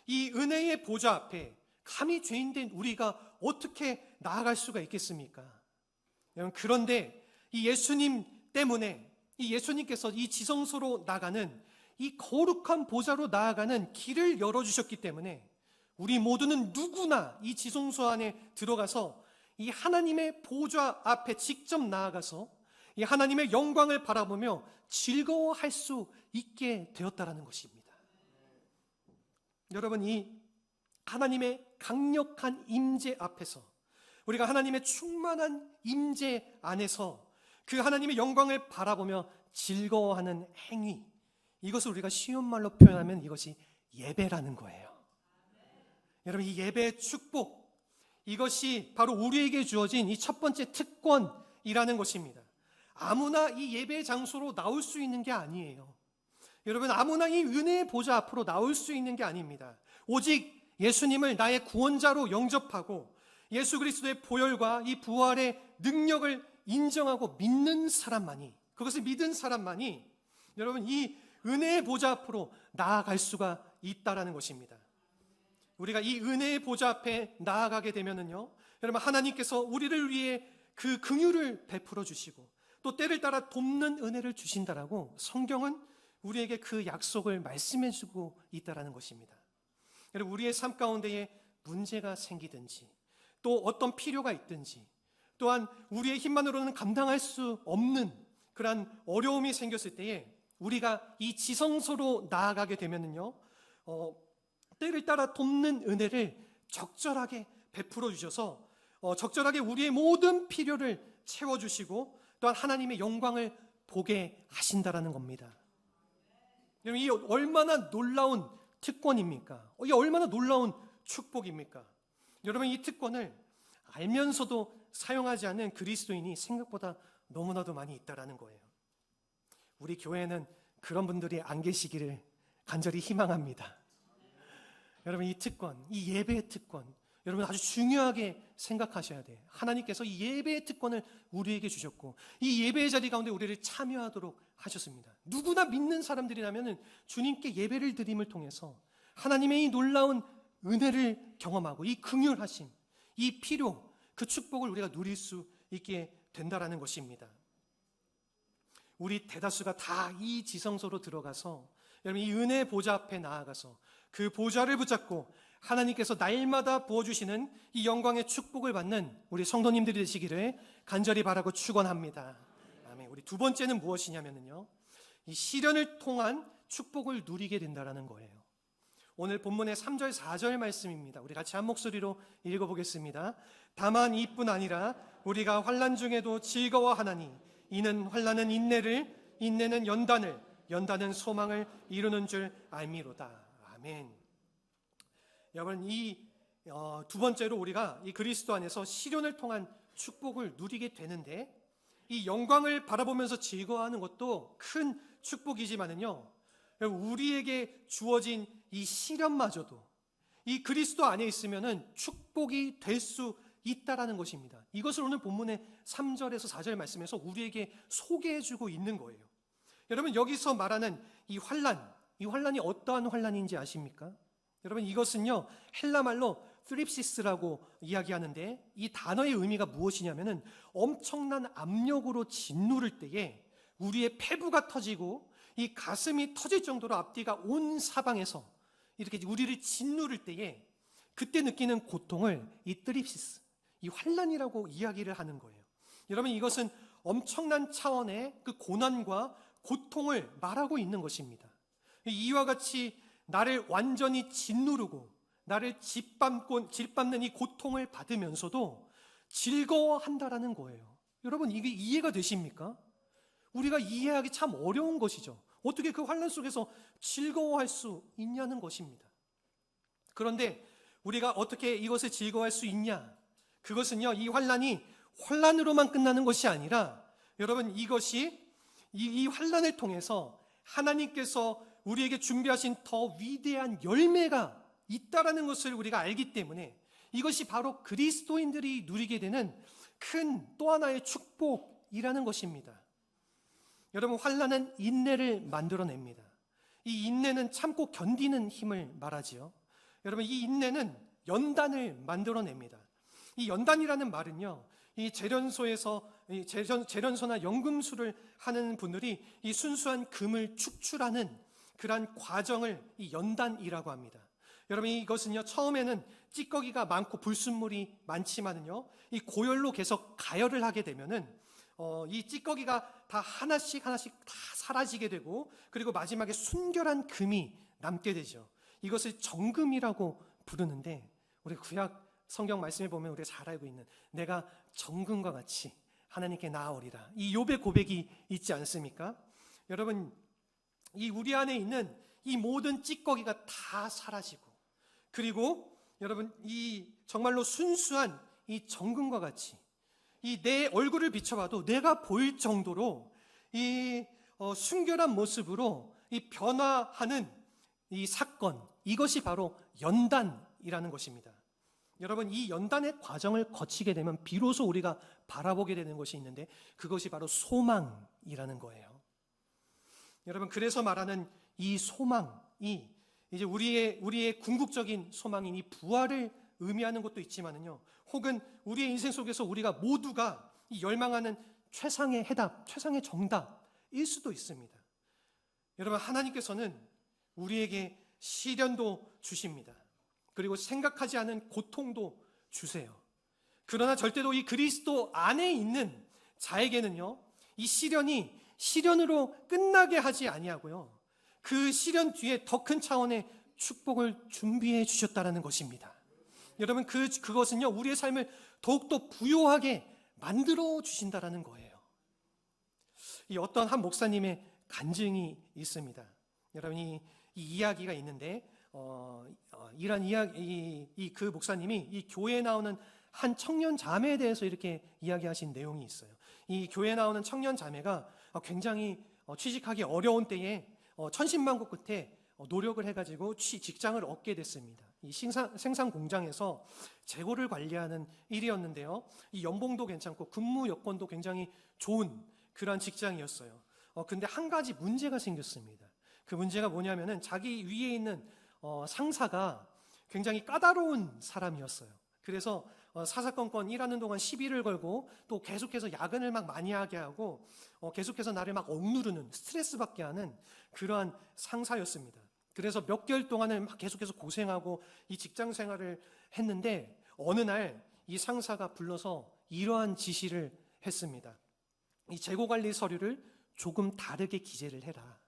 이 은혜의 보좌 앞에 감히 죄인된 우리가 어떻게 나아갈 수가 있겠습니까? 여러분, 그런데 이 예수님 때문에 이 예수님께서 이 지성소로 나가는 이 거룩한 보좌로 나아가는 길을 열어주셨기 때문에 우리 모두는 누구나 이 지성소 안에 들어가서 이 하나님의 보좌 앞에 직접 나아가서 이 하나님의 영광을 바라보며 즐거워할 수 있게 되었다라는 것입니다. 여러분, 이 하나님의 강력한 임재 앞에서, 우리가 하나님의 충만한 임재 안에서 그 하나님의 영광을 바라보며 즐거워하는 행위, 이것을 우리가 쉬운 말로 표현하면 이것이 예배라는 거예요. 여러분, 이 예배의 축복, 이것이 바로 우리에게 주어진 이 첫 번째 특권이라는 것입니다. 아무나 이 예배 장소로 나올 수 있는 게 아니에요. 여러분, 아무나 이 은혜의 보좌 앞으로 나올 수 있는 게 아닙니다. 오직 예수님을 나의 구원자로 영접하고 예수 그리스도의 보혈과 이 부활의 능력을 인정하고 믿는 사람만이, 그것을 믿은 사람만이 여러분 이 은혜의 보좌 앞으로 나아갈 수가 있다라는 것입니다. 우리가 이 은혜의 보좌 앞에 나아가게 되면은요, 여러분 하나님께서 우리를 위해 그 긍휼을 베풀어 주시고 또 때를 따라 돕는 은혜를 주신다라고 성경은 우리에게 그 약속을 말씀해 주고 있다라는 것입니다. 여러분, 우리의 삶 가운데에 문제가 생기든지 또 어떤 필요가 있든지 또한 우리의 힘만으로는 감당할 수 없는 그러한 어려움이 생겼을 때에 우리가 이 지성소로 나아가게 되면은요, 때를 따라 돕는 은혜를 적절하게 베풀어 주셔서 적절하게 우리의 모든 필요를 채워주시고 또한 하나님의 영광을 보게 하신다라는 겁니다. 여러분, 이 얼마나 놀라운 특권입니까? 이 얼마나 놀라운 축복입니까? 여러분, 이 특권을 알면서도 사용하지 않는 그리스도인이 생각보다 너무나도 많이 있다라는 거예요. 우리 교회는 그런 분들이 안 계시기를 간절히 희망합니다. 여러분, 이 특권, 이 예배의 특권, 여러분 아주 중요하게 생각하셔야 돼요. 하나님께서 이 예배의 특권을 우리에게 주셨고 이 예배의 자리 가운데 우리를 참여하도록 하셨습니다. 누구나 믿는 사람들이라면 주님께 예배를 드림을 통해서 하나님의 이 놀라운 은혜를 경험하고 이 긍휼하심, 이 필요, 그 축복을 우리가 누릴 수 있게 된다라는 것입니다. 우리 대다수가 다 이 지성소로 들어가서 여러분 이 은혜의 보좌 앞에 나아가서 그 보좌를 붙잡고 하나님께서 날마다 부어주시는 이 영광의 축복을 받는 우리 성도님들이 되시기를 간절히 바라고 축원합니다. 아멘. 우리 두 번째는 무엇이냐면요, 이 시련을 통한 축복을 누리게 된다라는 거예요. 오늘 본문의 3절 4절 말씀입니다. 우리 같이 한 목소리로 읽어보겠습니다. 다만 이뿐 아니라 우리가 환난 중에도 즐거워하나니 이는 환난은 인내를, 인내는 연단을, 연단은 소망을 이루는 줄 알미로다. 아멘. 여러분, 이 두 번째로 우리가 이 그리스도 안에서 시련을 통한 축복을 누리게 되는데 이 영광을 바라보면서 즐거워하는 것도 큰 축복이지만은요, 우리에게 주어진 이 시련마저도 이 그리스도 안에 있으면은 축복이 될 수 있다라는 것입니다. 이것을 오늘 본문의 3절에서 4절 말씀에서 우리에게 소개해주고 있는 거예요. 여러분, 여기서 말하는 이 환난이 어떠한 환난인지 아십니까? 여러분, 이것은요 헬라 말로 트립시스라고 이야기하는데 이 단어의 의미가 무엇이냐면은 엄청난 압력으로 짓누를 때에 우리의 폐부가 터지고 이 가슴이 터질 정도로 앞뒤가 온 사방에서 이렇게 우리를 짓누를 때에 그때 느끼는 고통을 이 트립시스, 이 환난이라고 이야기를 하는 거예요. 여러분, 이것은 엄청난 차원의 그 고난과 고통을 말하고 있는 것입니다. 이와 같이 나를 완전히 짓누르고 나를 짓밟는 이 고통을 받으면서도 즐거워한다라는 거예요. 여러분, 이게 이해가 되십니까? 우리가 이해하기 참 어려운 것이죠. 어떻게 그 환난 속에서 즐거워할 수 있냐는 것입니다. 그런데 우리가 어떻게 이것을 즐거워할 수 있냐? 그것은요, 이 환난이 환난으로만 끝나는 것이 아니라 여러분, 이것이 이 환난을 통해서 하나님께서 우리에게 준비하신 더 위대한 열매가 있다라는 것을 우리가 알기 때문에 이것이 바로 그리스도인들이 누리게 되는 큰 또 하나의 축복이라는 것입니다. 여러분, 환난은 인내를 만들어냅니다. 이 인내는 참고 견디는 힘을 말하지요. 여러분, 이 인내는 연단을 만들어냅니다. 이 연단이라는 말은요, 이 재련소나 연금술을 하는 분들이 이 순수한 금을 축출하는 그러한 과정을 이 연단이라고 합니다. 여러분, 이것은요 처음에는 찌꺼기가 많고 불순물이 많지만은요 이 고열로 계속 가열을 하게 되면은 이 찌꺼기가 다 하나씩 다 사라지게 되고 그리고 마지막에 순결한 금이 남게 되죠. 이것을 정금이라고 부르는데 우리 구약 성경 말씀에 보면 우리가 잘 알고 있는 내가 정금과 같이 하나님께 나아오리라, 이 욥의 고백이 있지 않습니까? 여러분, 이 우리 안에 있는 이 모든 찌꺼기가 다 사라지고 그리고 여러분, 이 정말로 순수한 이 정금과 같이 이 내 얼굴을 비춰봐도 내가 보일 정도로 이 순결한 모습으로 이 변화하는 이 사건, 이것이 바로 연단이라는 것입니다. 여러분, 이 연단의 과정을 거치게 되면 비로소 우리가 바라보게 되는 것이 있는데, 그것이 바로 소망이라는 거예요. 여러분, 그래서 말하는 이 소망이 이제 우리의 궁극적인 소망인 이 부활을 의미하는 것도 있지만은요, 혹은 우리의 인생 속에서 우리가 모두가 이 열망하는 최상의 해답, 최상의 정답일 수도 있습니다. 여러분, 하나님께서는 우리에게 시련도 주십니다. 그리고 생각하지 않은 고통도 주세요. 그러나 절대로 이 그리스도 안에 있는 자에게는요, 이 시련이 시련으로 끝나게 하지 아니하고요, 그 시련 뒤에 더 큰 차원의 축복을 준비해 주셨다는 것입니다. 여러분, 그것은요, 우리의 삶을 더욱더 부요하게 만들어 주신다는 거예요. 이 어떤 한 목사님의 간증이 있습니다. 여러분, 이 이야기가 있는데, 이런 이야기, 그 목사님이 이 교회에 나오는 한 청년 자매에 대해서 이렇게 이야기하신 내용이 있어요. 이 교회에 나오는 청년 자매가 굉장히 취직하기 어려운 때에 천신만고 끝에 노력을 해가지고 직장을 얻게 됐습니다. 이 생산 공장에서 재고를 관리하는 일이었는데요, 이 연봉도 괜찮고 근무 여건도 굉장히 좋은 그러한 직장이었어요. 근데 한 가지 문제가 생겼습니다. 그 문제가 뭐냐면은 자기 위에 있는 상사가 굉장히 까다로운 사람이었어요. 그래서 사사건건 일하는 동안 시비를 걸고 또 계속해서 야근을 막 많이 하게 하고 계속해서 나를 막 억누르는, 스트레스 받게 하는 그러한 상사였습니다. 그래서 몇 개월 동안을 막 계속해서 고생하고 이 직장 생활을 했는데, 어느 날 이 상사가 불러서 이러한 지시를 했습니다. 이 재고관리 서류를 조금 다르게 기재를 해라.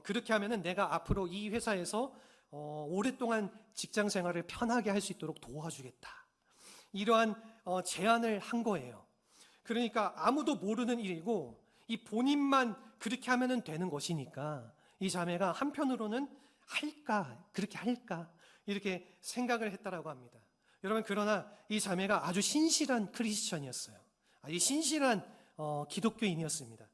그렇게 하면은 내가 앞으로 이 회사에서 오랫동안 직장 생활을 편하게 할 수 있도록 도와주겠다. 이러한 제안을 한 거예요. 그러니까 아무도 모르는 일이고 이 본인만 그렇게 하면은 되는 것이니까 이 자매가 한편으로는 그렇게 할까 이렇게 생각을 했다라고 합니다. 여러분, 그러나 이 자매가 아주 신실한 크리스천이었어요. 이 신실한 기독교인이었습니다.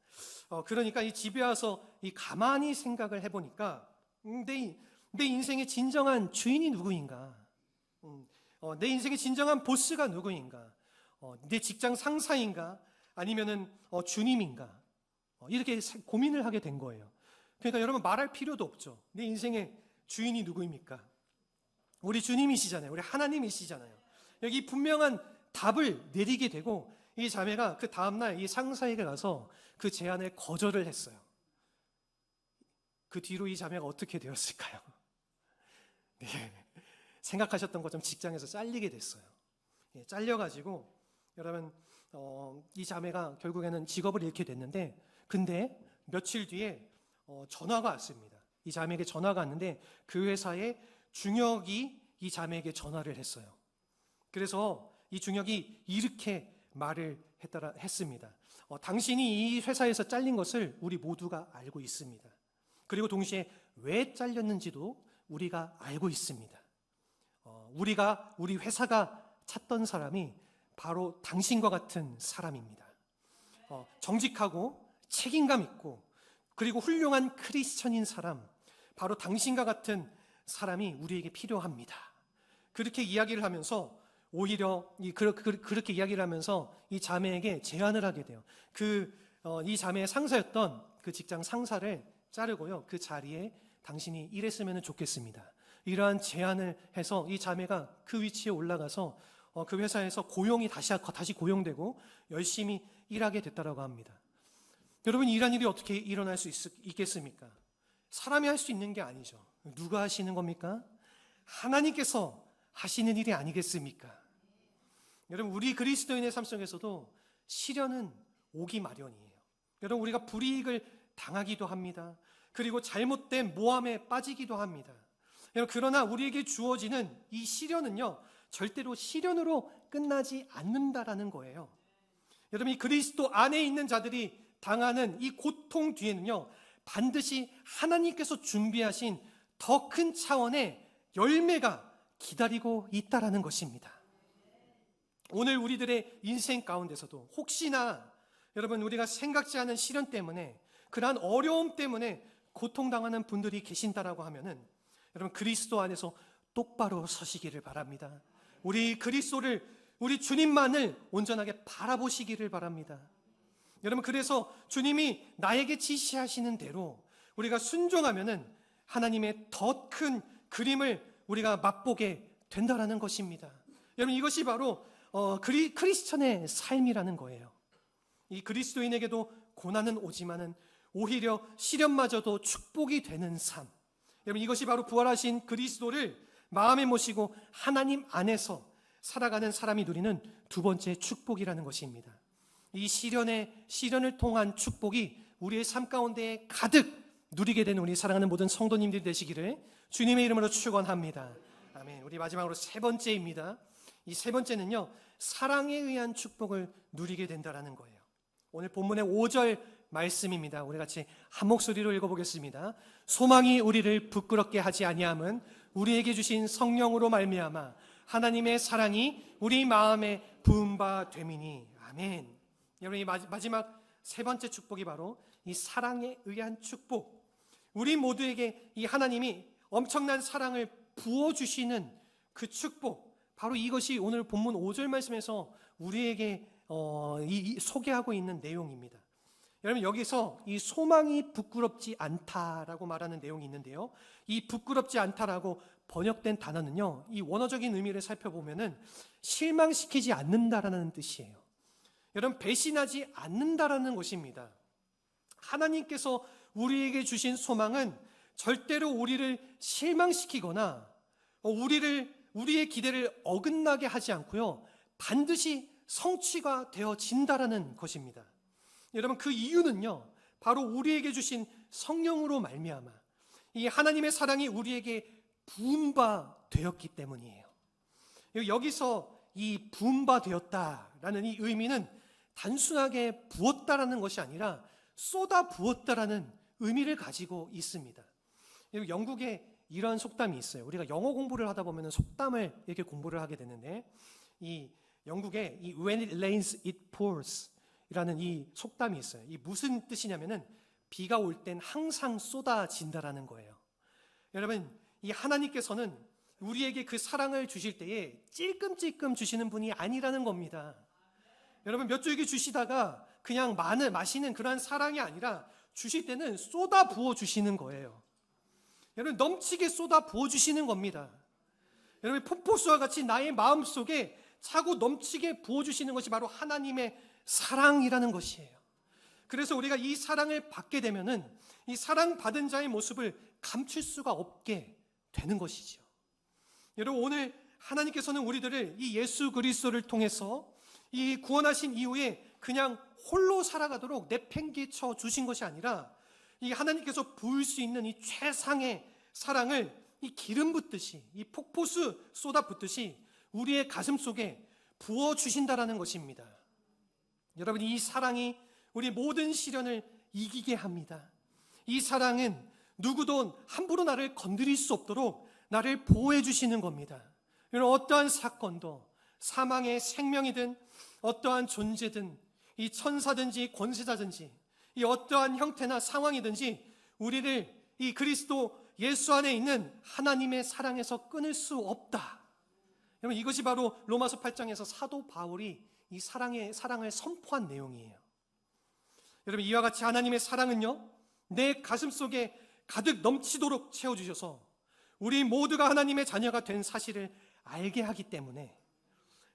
그러니까 이 집에 와서 이 가만히 생각을 해보니까 내 인생의 진정한 주인이 누구인가? 내 인생의 진정한 보스가 누구인가? 내 직장 상사인가? 아니면은 주님인가? 이렇게 고민을 하게 된 거예요. 그러니까 여러분, 말할 필요도 없죠. 내 인생의 주인이 누구입니까? 우리 주님이시잖아요. 우리 하나님이시잖아요. 여기 분명한 답을 내리게 되고, 이 자매가 그 다음날 이 상사에게 가서 그 제안을 거절을 했어요. 그 뒤로 이 자매가 어떻게 되었을까요? 네, 생각하셨던 것처럼 직장에서 잘리게 됐어요. 잘려가지고 여러분, 이 자매가 결국에는 직업을 잃게 됐는데, 근데 며칠 뒤에 전화가 왔습니다. 이 자매에게 전화가 왔는데 그 회사의 중역이 이 자매에게 전화를 했어요. 그래서 이 중역이 이렇게 말을 했습니다. 당신이 이 회사에서 잘린 것을 우리 모두가 알고 있습니다. 그리고 동시에 왜 잘렸는지도 우리가 알고 있습니다. 우리 회사가 찾던 사람이 바로 당신과 같은 사람입니다. 정직하고 책임감 있고 그리고 훌륭한 크리스천인 사람, 바로 당신과 같은 사람이 우리에게 필요합니다. 그렇게 이야기를 하면서 오히려 그렇게 이야기를 하면서 이 자매에게 제안을 하게 돼요. 이 자매의 상사였던 그 직장 상사를 자르고요, 그 자리에 당신이 일했으면 좋겠습니다. 이러한 제안을 해서 이 자매가 그 위치에 올라가서 그 회사에서 다시 고용되고 열심히 일하게 됐다라고 합니다. 여러분, 이런 일이 어떻게 일어날 수 있겠습니까? 사람이 할 수 있는 게 아니죠. 누가 하시는 겁니까? 하나님께서 하시는 일이 아니겠습니까? 여러분, 우리 그리스도인의 삶 속에서도 시련은 오기 마련이에요. 여러분, 우리가 불이익을 당하기도 합니다. 그리고 잘못된 모함에 빠지기도 합니다. 여러분, 그러나 우리에게 주어지는 이 시련은요, 절대로 시련으로 끝나지 않는다라는 거예요. 여러분, 이 그리스도 안에 있는 자들이 당하는 이 고통 뒤에는요, 반드시 하나님께서 준비하신 더 큰 차원의 열매가 기다리고 있다라는 것입니다. 오늘 우리들의 인생 가운데서도 혹시나 여러분 우리가 생각지 않은 시련 때문에 그러한 어려움 때문에 고통당하는 분들이 계신다라고 하면은 여러분 그리스도 안에서 똑바로 서시기를 바랍니다. 우리 그리스도를, 우리 주님만을 온전하게 바라보시기를 바랍니다. 여러분 그래서 주님이 나에게 지시하시는 대로 우리가 순종하면은 하나님의 더 큰 그림을 우리가 맛보게 된다라는 것입니다. 여러분 이것이 바로 크리스천의 삶이라는 거예요. 이 그리스도인에게도 고난은 오지만은 오히려 시련마저도 축복이 되는 삶. 여러분 이것이 바로 부활하신 그리스도를 마음에 모시고 하나님 안에서 살아가는 사람이 누리는 두 번째 축복이라는 것입니다. 이 시련을 통한 축복이 우리의 삶 가운데 가득 누리게 되는 우리 사랑하는 모든 성도님들이 되시기를 주님의 이름으로 축원합니다. 아멘. 우리 마지막으로 세 번째입니다. 이 세 번째는요, 사랑에 의한 축복을 누리게 된다라는 거예요. 오늘 본문의 5절 말씀입니다. 우리 같이 한 목소리로 읽어보겠습니다. 소망이 우리를 부끄럽게 하지 아니함은 우리에게 주신 성령으로 말미암아 하나님의 사랑이 우리 마음에 부은 바 됨이니. 아멘. 여러분 이 마지막 세 번째 축복이 바로 이 사랑에 의한 축복. 우리 모두에게 이 하나님이 엄청난 사랑을 부어주시는 그 축복, 바로 이것이 오늘 본문 5절 말씀에서 우리에게 소개하고 있는 내용입니다. 여러분 여기서 이 소망이 부끄럽지 않다라고 말하는 내용이 있는데요, 이 부끄럽지 않다라고 번역된 단어는요, 이 원어적인 의미를 살펴보면은 실망시키지 않는다라는 뜻이에요. 여러분 배신하지 않는다라는 것입니다. 하나님께서 우리에게 주신 소망은 절대로 우리를 실망시키거나 우리의 기대를 어긋나게 하지 않고요, 반드시 성취가 되어진다라는 것입니다. 여러분 그 이유는요, 바로 우리에게 주신 성령으로 말미암아 이 하나님의 사랑이 우리에게 부은 바 되었기 때문이에요. 여기서 이 부은 바 되었다라는 이 의미는 단순하게 부었다라는 것이 아니라 쏟아 부었다라는 의미를 가지고 있습니다. 영국에 이런 속담이 있어요. 우리가 영어 공부를 하다 보면 속담을 이렇게 공부를 하게 되는데, 이 영국에 이 When it rains, it pours 이라는 이 속담이 있어요. 이 무슨 뜻이냐면은 비가 올 땐 항상 쏟아진다라는 거예요. 여러분 이 하나님께서는 우리에게 그 사랑을 주실 때에 찔끔찔끔 주시는 분이 아니라는 겁니다. 여러분 몇 줄기 주시다가 그냥 마시는 그런 사랑이 아니라 주실 때는 쏟아 부어 주시는 거예요. 여러분 넘치게 쏟아 부어 주시는 겁니다. 여러분 폭포수와 같이 나의 마음속에 차고 넘치게 부어 주시는 것이 바로 하나님의 사랑이라는 것이에요. 그래서 우리가 이 사랑을 받게 되면은 이 사랑받은 자의 모습을 감출 수가 없게 되는 것이죠. 여러분 오늘 하나님께서는 우리들을 이 예수 그리스도를 통해서 이 구원하신 이후에 그냥 홀로 살아가도록 내팽개쳐 주신 것이 아니라 이 하나님께서 부을 수 있는 이 최상의 사랑을 이 기름 붓듯이, 이 폭포수 쏟아 붓듯이 우리의 가슴 속에 부어 주신다라는 것입니다. 여러분 이 사랑이 우리 모든 시련을 이기게 합니다. 이 사랑은 누구도 함부로 나를 건드릴 수 없도록 나를 보호해 주시는 겁니다. 여러분 어떠한 사건도, 사망의 생명이든 어떠한 존재든, 이 천사든지 권세자든지 이 어떠한 형태나 상황이든지 우리를 이 그리스도 예수 안에 있는 하나님의 사랑에서 끊을 수 없다. 여러분 이것이 바로 로마서 8장에서 사도 바울이 이 사랑을 선포한 내용이에요. 여러분 이와 같이 하나님의 사랑은요, 내 가슴 속에 가득 넘치도록 채워주셔서 우리 모두가 하나님의 자녀가 된 사실을 알게 하기 때문에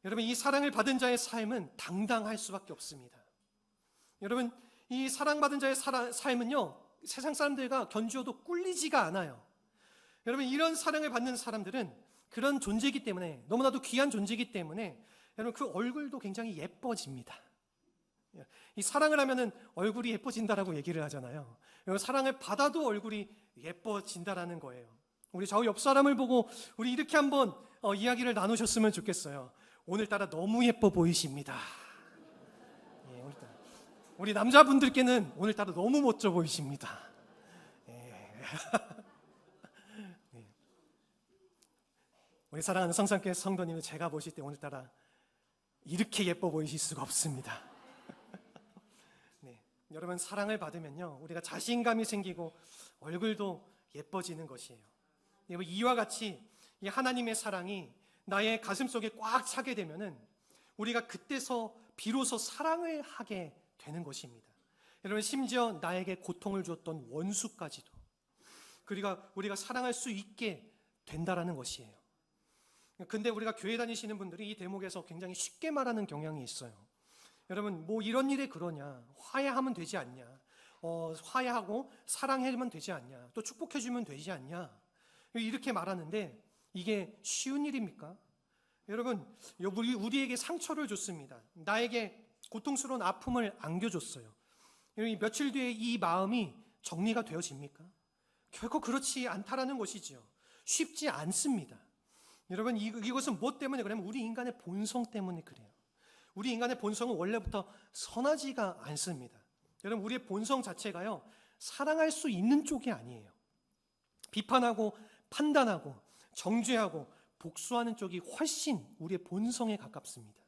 여러분 이 사랑을 받은 자의 삶은 당당할 수밖에 없습니다. 여러분 이 사랑받은 자의 삶은요, 세상 사람들과 견주어도 꿀리지가 않아요. 여러분 이런 사랑을 받는 사람들은 그런 존재이기 때문에, 너무나도 귀한 존재이기 때문에 여러분 그 얼굴도 굉장히 예뻐집니다. 이 사랑을 하면은 얼굴이 예뻐진다라고 얘기를 하잖아요. 여러분 사랑을 받아도 얼굴이 예뻐진다라는 거예요. 우리 좌우 옆 사람을 보고 우리 이렇게 한번 이야기를 나누셨으면 좋겠어요. 오늘따라 너무 예뻐 보이십니다. 예, 오늘따라. 우리 남자분들께는 오늘따라 너무 멋져 보이십니다. 예. 우리 사랑하는 성산교회 성도님을 제가 보실 때 오늘따라 이렇게 예뻐 보이실 수가 없습니다. 네, 여러분 사랑을 받으면요 우리가 자신감이 생기고 얼굴도 예뻐지는 것이에요. 이와 같이 이 하나님의 사랑이 나의 가슴 속에 꽉 차게 되면은 우리가 그때서 비로소 사랑을 하게 되는 것입니다. 여러분 심지어 나에게 고통을 주었던 원수까지도 우리가 사랑할 수 있게 된다라는 것이에요. 근데 우리가 교회 다니시는 분들이 이 대목에서 굉장히 쉽게 말하는 경향이 있어요. 여러분 뭐 이런 일에 그러냐, 화해하면 되지 않냐, 화해하고 사랑해주면 되지 않냐, 또 축복해주면 되지 않냐, 이렇게 말하는데 이게 쉬운 일입니까? 여러분 우리에게 상처를 줬습니다. 나에게 고통스러운 아픔을 안겨줬어요. 며칠 뒤에 이 마음이 정리가 되어집니까? 결코 그렇지 않다라는 것이지요. 쉽지 않습니다. 여러분 이것은 무엇 때문에 그러냐면 우리 인간의 본성 때문에 그래요. 우리 인간의 본성은 원래부터 선하지가 않습니다. 여러분 우리의 본성 자체가요 사랑할 수 있는 쪽이 아니에요. 비판하고 판단하고 정죄하고 복수하는 쪽이 훨씬 우리의 본성에 가깝습니다.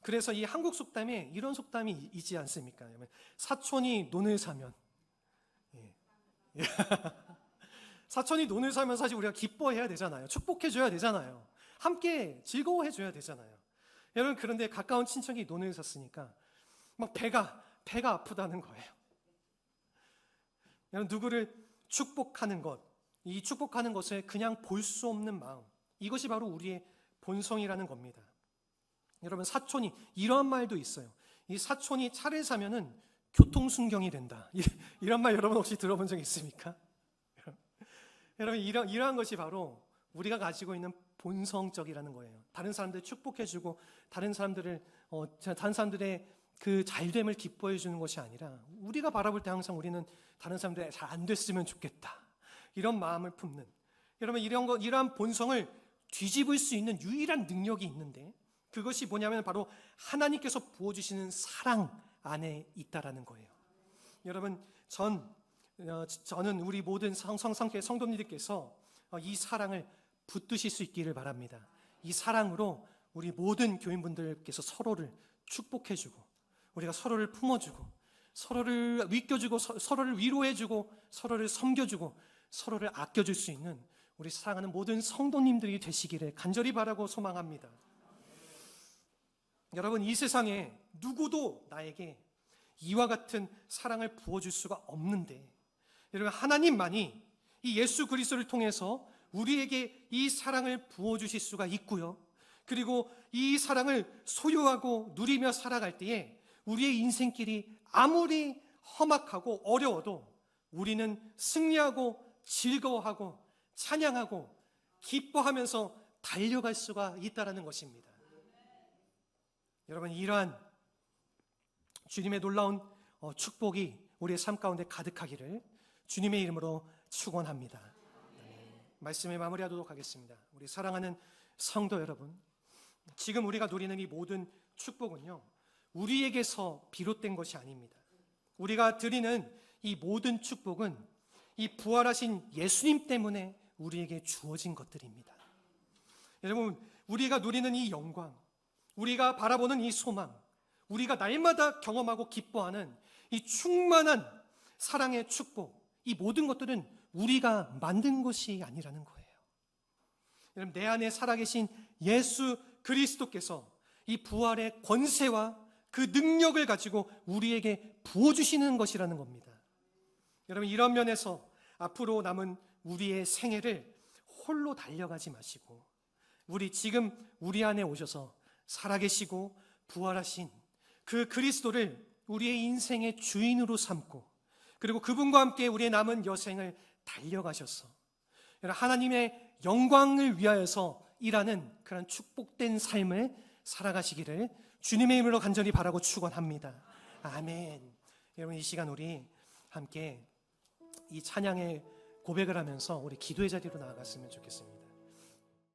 그래서 이 한국 속담에 이런 속담이 있지 않습니까? 사촌이 논을 사면 사촌이 논을 사면 사실 우리가 기뻐해야 되잖아요. 축복해줘야 되잖아요. 함께 즐거워해줘야 되잖아요. 여러분 그런데 가까운 친척이 논을 샀으니까 막 배가 아프다는 거예요. 여러분 누구를 축복하는 것, 이 축복하는 것을 그냥 볼 수 없는 마음, 이것이 바로 우리의 본성이라는 겁니다. 여러분 사촌이 이러한 말도 있어요. 이 사촌이 차를 사면은 교통순경이 된다. 이런 말 여러분 혹시 들어본 적 있습니까? 여러분 이러한 것이 바로 우리가 가지고 있는 본성적이라는 거예요. 다른 사람들 축복해주고 다른 사람들의 그 잘됨을 기뻐해 주는 것이 아니라 우리가 바라볼 때 항상 우리는 다른 사람들이 잘 안 됐으면 좋겠다 이런 마음을 품는, 여러분 이러한 본성을 뒤집을 수 있는 유일한 능력이 있는데 그것이 뭐냐면 바로 하나님께서 부어주시는 사랑 안에 있다라는 거예요. 여러분 저는 우리 모든 성산교회 성도님들께서 이 사랑을 붙드실 수 있기를 바랍니다. 이 사랑으로 우리 모든 교인분들께서 서로를 축복해주고 우리가 서로를 품어주고 서로를 위껴주고 서로를 위로해주고 서로를 섬겨주고 서로를 아껴줄 수 있는 우리 사랑하는 모든 성도님들이 되시기를 간절히 바라고 소망합니다. 여러분 이 세상에 누구도 나에게 이와 같은 사랑을 부어줄 수가 없는데 여러분 하나님만이 이 예수 그리스도를 통해서 우리에게 이 사랑을 부어주실 수가 있고요. 그리고 이 사랑을 소유하고 누리며 살아갈 때에 우리의 인생길이 아무리 험악하고 어려워도 우리는 승리하고 즐거워하고 찬양하고 기뻐하면서 달려갈 수가 있다는 것입니다. 여러분 이러한 주님의 놀라운 축복이 우리의 삶 가운데 가득하기를 주님의 이름으로 축원합니다. 말씀을 마무리하도록 하겠습니다. 우리 사랑하는 성도 여러분, 지금 우리가 누리는 이 모든 축복은요 우리에게서 비롯된 것이 아닙니다. 우리가 드리는 이 모든 축복은 이 부활하신 예수님 때문에 우리에게 주어진 것들입니다. 여러분 우리가 누리는 이 영광, 우리가 바라보는 이 소망, 우리가 날마다 경험하고 기뻐하는 이 충만한 사랑의 축복, 이 모든 것들은 우리가 만든 것이 아니라는 거예요. 여러분 내 안에 살아계신 예수 그리스도께서 이 부활의 권세와 그 능력을 가지고 우리에게 부어주시는 것이라는 겁니다. 여러분 이런 면에서 앞으로 남은 우리의 생애를 홀로 달려가지 마시고 지금 우리 안에 오셔서 살아계시고 부활하신 그 그리스도를 우리의 인생의 주인으로 삼고 그리고 그분과 함께 우리의 남은 여생을 달려가셔서 하나님의 영광을 위하여서 일하는 그런 축복된 삶을 살아가시기를 주님의 이름으로 간절히 바라고 축원합니다. 아멘. 여러분 이 시간 우리 함께 이 찬양의 고백을 하면서 우리 기도의 자리로 나아갔으면 좋겠습니다.